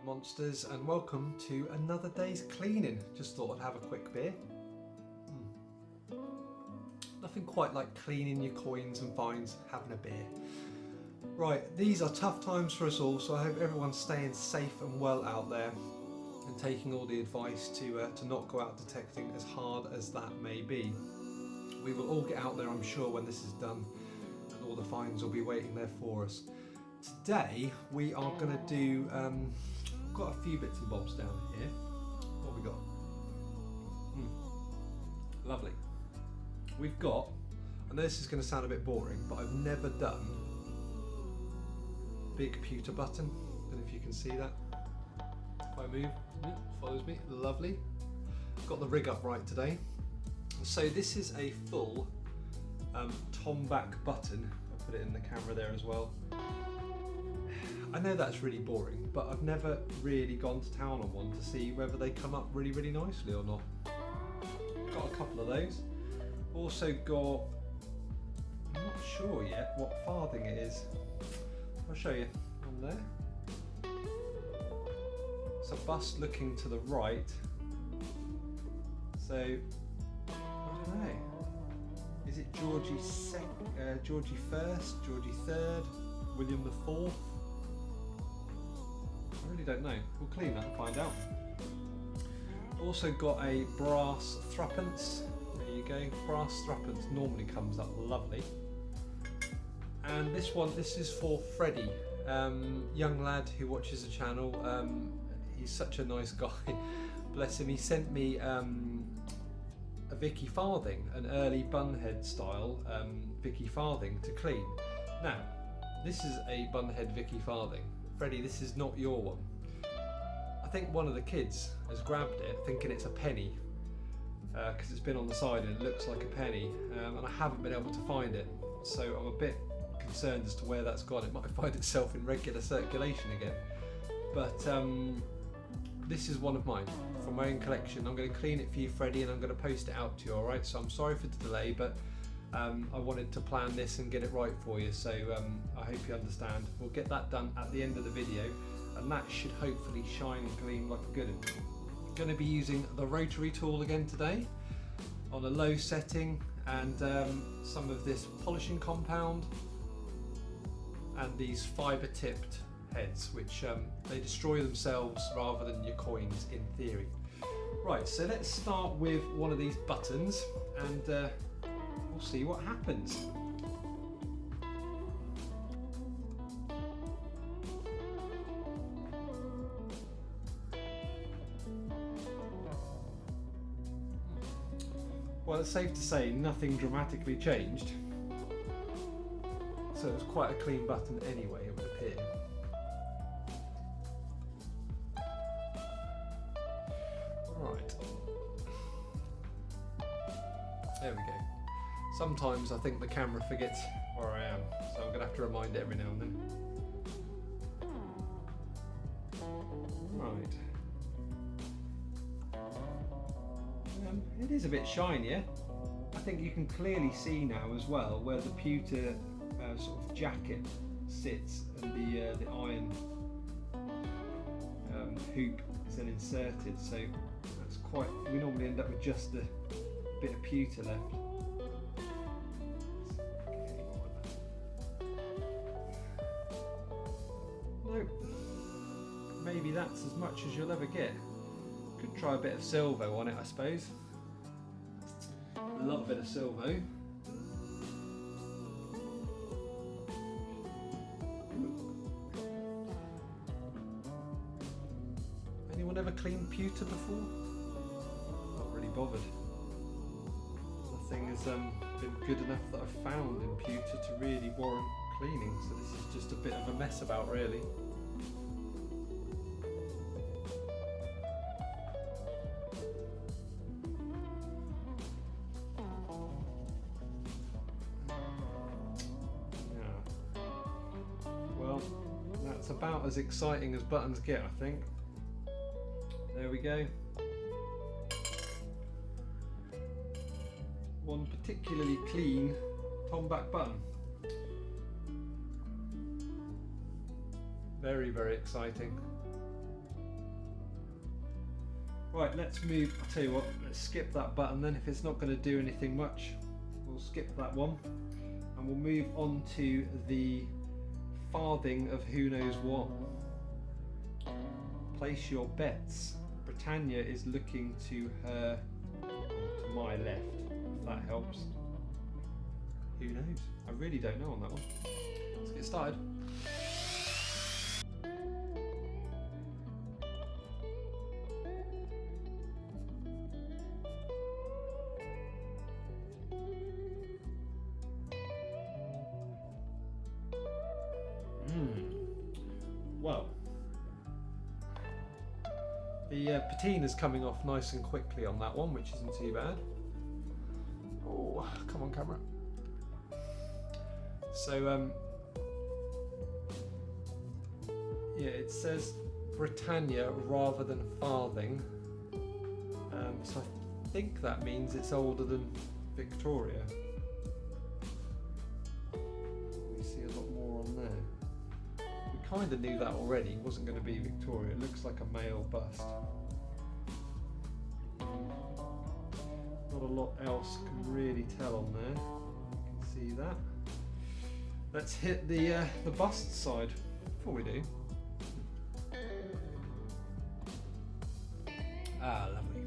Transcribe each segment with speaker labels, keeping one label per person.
Speaker 1: monsters, and welcome to another day's cleaning. Just thought I'd have a quick beer. Nothing quite like cleaning your coins and fines, having a beer. Right, these are tough times for us all, so I hope everyone's staying safe and well out there and taking all the advice to not go out detecting, as hard as that may be. We will all get out there, I'm sure, when this is done, and all the fines will be waiting there for us. Today we are going to do, I've got a few bits and bobs down here. What have we got? Lovely. We've got, I know this is going to sound a bit boring, but I've never done big pewter button. I don't know if you can see that. If I move, follows me, lovely. Got the rig up right today. So this is a full tomback button. I'll put it in the camera there as well. I know that's really boring, but I've never really gone to town on one to see whether they come up really, really nicely or not. Got a couple of those. Also got, I'm not sure yet what farthing it is. I'll show you on there. It's a bust looking to the right. So, I don't know. Is it Georgie First, Georgie Third, William the Fourth? I really don't know. We'll clean that and find out. Also got a brass threepence. There you go. Brass threepence normally comes up lovely. And this one, this is for Freddie, young lad who watches the channel. He's such a nice guy. Bless him. He sent me a Vicky farthing, an early bunhead style Vicky farthing to clean. Now, this is a bunhead Vicky farthing. Freddie, this is not your one. I think one of the kids has grabbed it thinking it's a penny because it's been on the side and it looks like a penny, and I haven't been able to find it. So I'm a bit concerned as to where that's gone. It might find itself in regular circulation again. But this is one of mine from my own collection. I'm going to clean it for you, Freddie, and I'm going to post it out to you, alright? So I'm sorry for the delay, but I wanted to plan this and get it right for you, so I hope you understand. We'll get that done at the end of the video, and that should hopefully shine and gleam like a good one. Going to be using the rotary tool again today on a low setting, and some of this polishing compound and these fibre tipped heads, which they destroy themselves rather than your coins in theory. Right, so let's start with one of these buttons and we'll see what happens. Well, it's safe to say nothing dramatically changed. So it's quite a clean button anyway, it would appear. Right. There we go. Sometimes I think the camera forgets where I am, so I'm going to have to remind it every now and then. Right. It is a bit shinier. I think you can clearly see now as well where the pewter sort of jacket sits and the iron hoop is then inserted, so that's quite, we normally end up with just a bit of pewter left. Nope, maybe that's as much as you'll ever get. Could try a bit of silvo on it, I suppose. Love a bit of silvo. Anyone ever cleaned pewter before? Not really bothered. Nothing has been good enough that I've found in pewter to really warrant cleaning, so this is just a bit of a mess about, really. That's about as exciting as buttons get, I think. There we go. One particularly clean tomback button. Very, very exciting. Right, let's move. I'll tell you what, let's skip that button then. If it's not going to do anything much, we'll skip that one. And we'll move on to the farthing of who knows what. Place your bets. Britannia is looking to her, to my left, if that helps. Who knows? I really don't know on that one. Let's get started. Well, the patina's coming off nice and quickly on that one, which isn't too bad. Oh, come on, camera. So, yeah, it says Britannia rather than farthing. So I think that means it's older than Victoria. We see a lot more on there. We kind of knew that already. It wasn't going to be Victoria. It looks like a male bust. Not a lot else can really tell on there. You can see that. Let's hit the bust side before we do. Ah, lovely.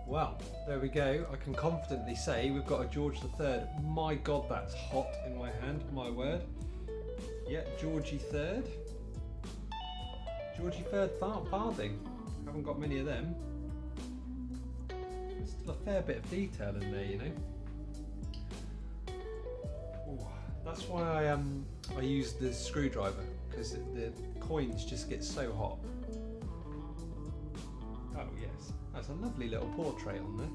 Speaker 1: Well, there we go. I can confidently say we've got a George III. My God, that's hot in my hand, my word. Yeah, Georgie III. Georgie III farthing. Haven't got many of them. There's still a fair bit of detail in there, you know. Ooh, that's why I use the screwdriver, because the coins just get so hot. Oh yes, that's a lovely little portrait on there.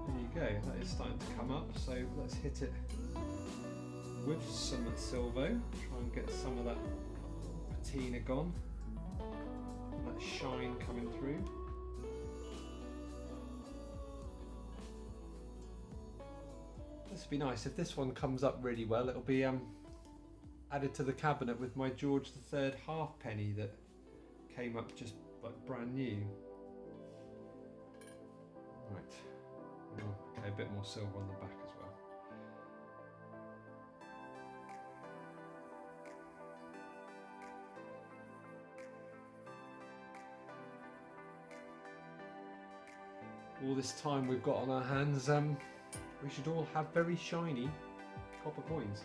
Speaker 1: There you go, that is starting to come up, so let's hit it with some silver. Try and get some of that patina gone, that shine coming through. This would be nice if this one comes up really well. It'll be added to the cabinet with my George III halfpenny that came up just like brand new. Right, okay, a bit more silver on the back as well. All this time we've got on our hands, we should all have very shiny copper coins.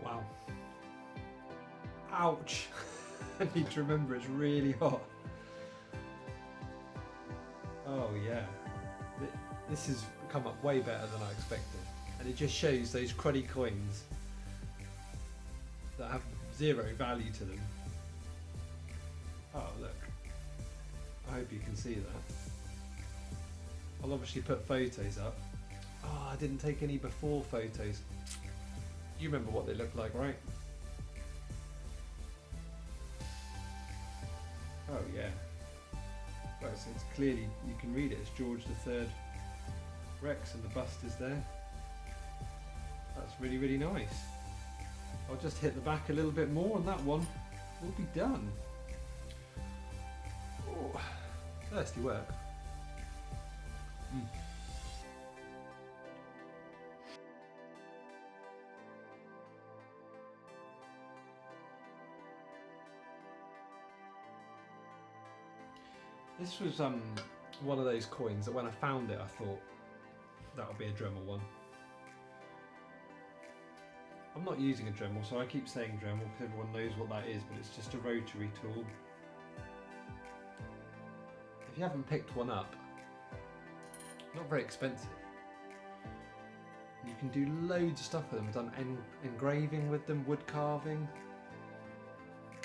Speaker 1: Wow. Ouch. I need to remember it's really hot. Oh yeah. This has come up way better than I expected. And it just shows those cruddy coins that have zero value to them. Oh look. I hope you can see that. I'll obviously put photos up. Oh, I didn't take any before photos. You remember what they look like, right? Oh yeah. Right, so it's clearly, you can read it as George III Rex and the bust is there. That's really, really nice. I'll just hit the back a little bit more and that one will be done. Oh, thirsty work. This was one of those coins that when I found it I thought that'll be a Dremel one. I'm not using a Dremel, so I keep saying Dremel because everyone knows what that is, but it's just a rotary tool. If you haven't picked one up, not very expensive. You can do loads of stuff with them. I've done engraving with them, wood carving.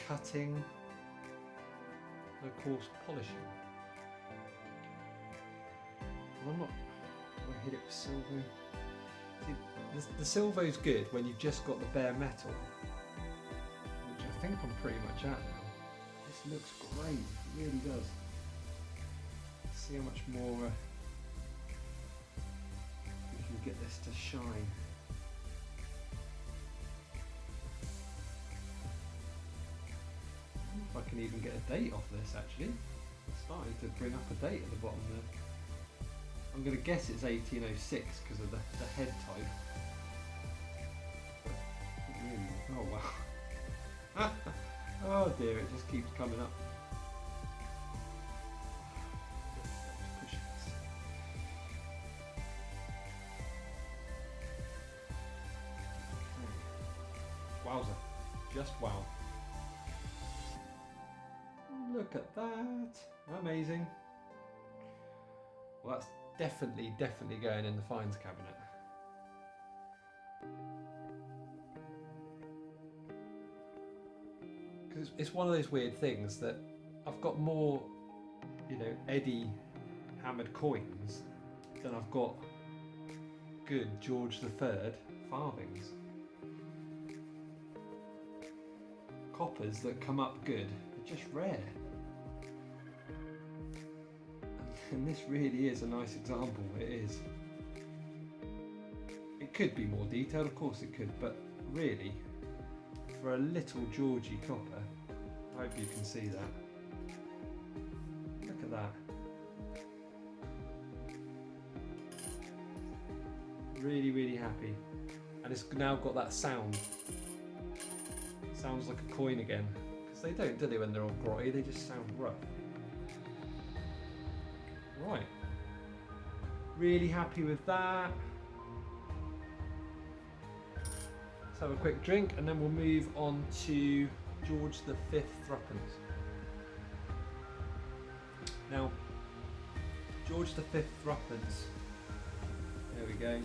Speaker 1: cutting, and of course polishing. And I'm not going to hit it with silver. See, the silver's good when you've just got the bare metal, which I think I'm pretty much at now. This looks great, it really does. See how much more we can get this to shine. If I can even get a date off this actually. It's starting to bring up a date at the bottom there. I'm going to guess it's 1806 because of the head type. But, oh wow. Oh dear, it just keeps coming up. Push this. Okay. Wowza. Just wow. Look at that. Amazing. Well, that's definitely going in the fines cabinet. Because it's one of those weird things that I've got more, you know, Eddie hammered coins than I've got good George III farthings. Coppers that come up good are just rare. And this really is a nice example, it is. It could be more detailed, of course it could, but really, for a little Georgie copper, I hope you can see that. Look at that. Really, really happy. And it's now got that sound. Sounds like a coin again. Because they don't, do they, when they're all grotty? They just sound rough. Right. Really happy with that. Let's have a quick drink and then we'll move on to George V threepence. Now, George V threepence. There we go.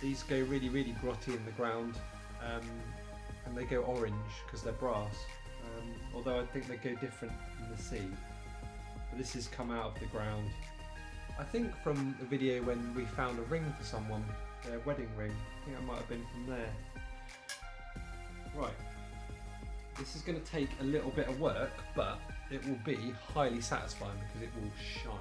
Speaker 1: These go really, really grotty in the ground, and they go orange because they're brass. Although I think they go different in the sea. But this has come out of the ground. I think from the video when we found a ring for someone, their wedding ring. I think that might have been from there. Right. This is going to take a little bit of work, but it will be highly satisfying because it will shine.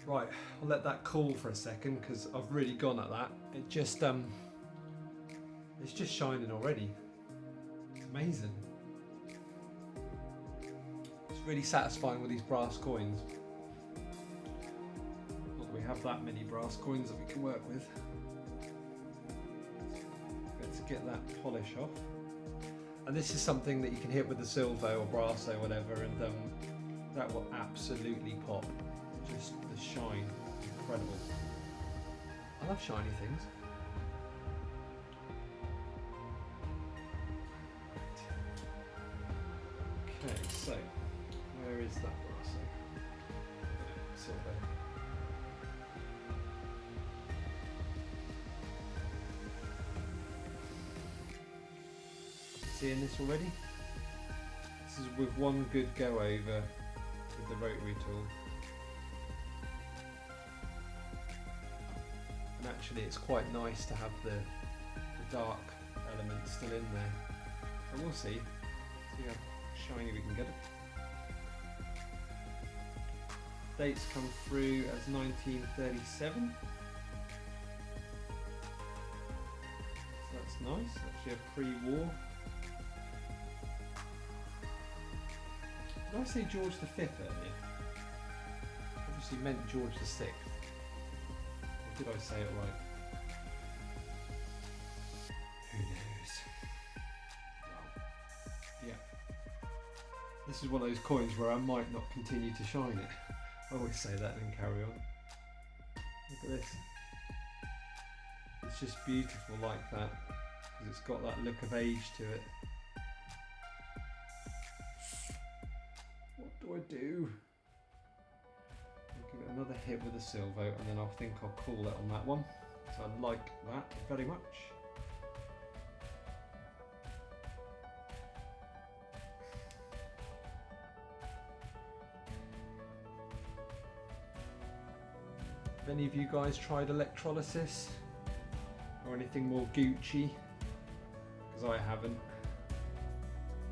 Speaker 1: Right, I'll let that cool for a second because I've really gone at that. It just it's just shining already. It's amazing. It's really satisfying with these brass coins. Not that we have that many brass coins that we can work with. Let's get that polish off. And this is something that you can hit with the silver or brass or whatever, and that will absolutely pop. Just the shine, incredible. I love shiny things. Okay, so where is that brass? Silver. Seeing this already? This is with one good go over with the rotary tool. And actually it's quite nice to have the dark element still in there. And we'll see how shiny we can get it. Dates come through as 1937. So that's nice, actually a pre-war. Did I say George V earlier? Obviously meant George VI. Did I say it right? Who knows? Well, yeah. This This is one of those coins where I might not continue to shine it. I always say that and then carry on. Look at this. It's just beautiful like that, because it's got that look of age to it. What do I do? I'll give it another hit with a silvo, and then I'll think I'll call it on that one. So I like that very much. Have any of you guys tried electrolysis or anything more Gucci? Because I haven't.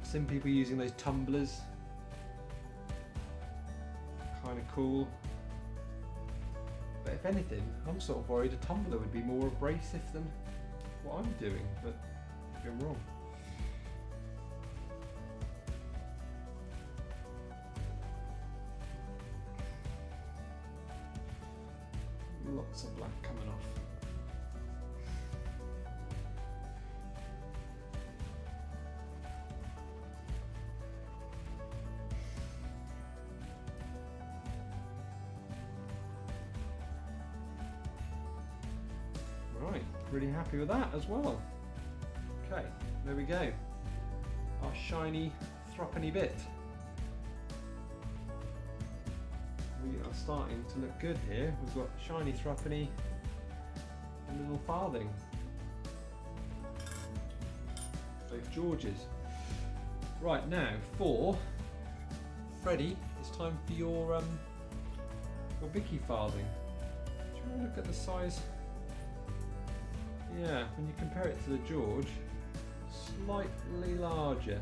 Speaker 1: I've seen people using those tumblers. Kind of cool. But if anything, I'm sort of worried a tumbler would be more abrasive than what I'm doing, but maybe I'm wrong. Lots of black coming off. Right, really happy with that as well. Okay, there we go. Our shiny threepenny bit. We are starting to look good here. We've got shiny threepenny and a little farthing. Both Georges. Right, now for Freddie, it's time for your Vicky farthing. Do you want to look at the size? Yeah, when you compare it to the George, slightly larger.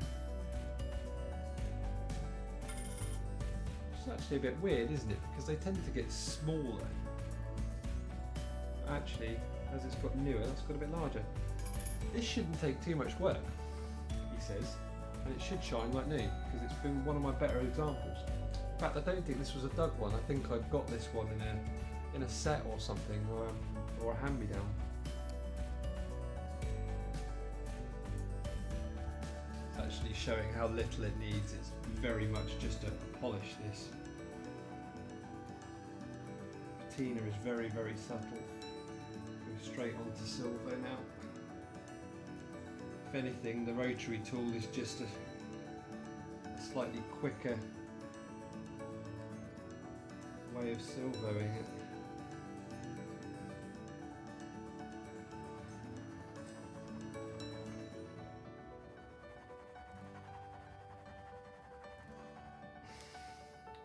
Speaker 1: It's actually a bit weird, isn't it? Because they tend to get smaller. Actually, as it's got newer, it's got a bit larger. This shouldn't take too much work, he says, and it should shine like new, because it's been one of my better examples. In fact, I don't think this was a dug one. I think I got this one in a set or something, or a hand-me-down. It's actually showing how little it needs. It's very much just a polish this. Patina is very, very subtle. Go straight onto silver now. If anything, the rotary tool is just a slightly quicker way of silvering it.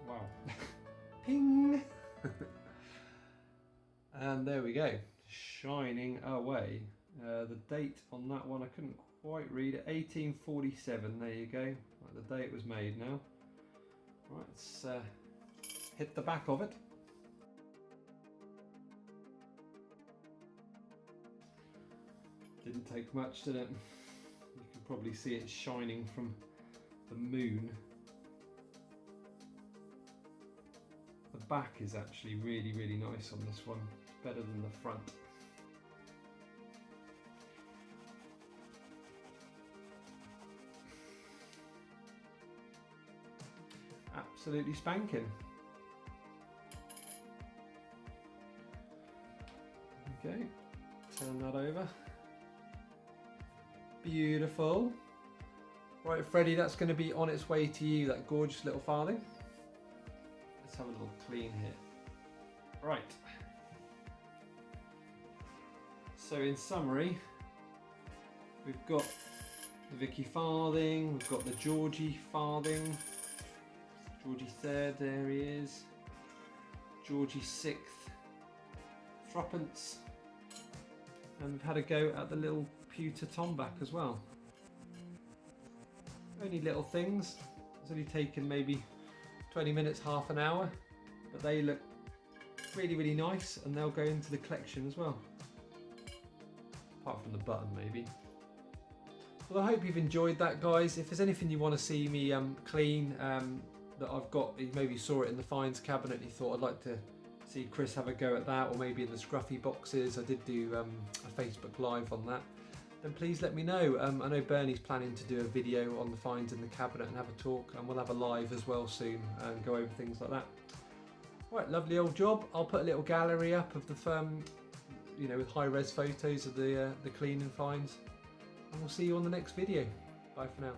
Speaker 1: Wow. Ping! And there we go, shining away. The date on that one I couldn't quite read it, 1847, there you go. Right, the date it was made now. Right, let's hit the back of it. Didn't take much, did it? You can probably see it shining from the moon. The back is actually really, really nice on this one. Better than the front. Absolutely spanking. Okay, turn that over. Beautiful. Right, Freddie, that's going to be on its way to you, that gorgeous little farthing. Let's have a little clean here. Right. So in summary, we've got the Vicky farthing, we've got the Georgie farthing, Georgie third, there he is, Georgie sixth, threepence, and we've had a go at the little pewter tomback as well. Only little things, it's only taken maybe 20 minutes, half an hour, but they look really, really nice, and they'll go into the collection as well. Apart from the button maybe. Well, I hope you've enjoyed that, guys. If there's anything you want to see me clean that I've got, you maybe saw it in the finds cabinet and you thought I'd like to see Chris have a go at that, or maybe in the scruffy boxes. I did do a Facebook Live on that. then please let me know. I know Bernie's planning to do a video on the finds in the cabinet and have a talk, and we'll have a live as well soon and go over things like that. Right, lovely old job. I'll put a little gallery up of the you know, with high-res photos of the cleaning finds, and we'll see you on the next video. Bye for now.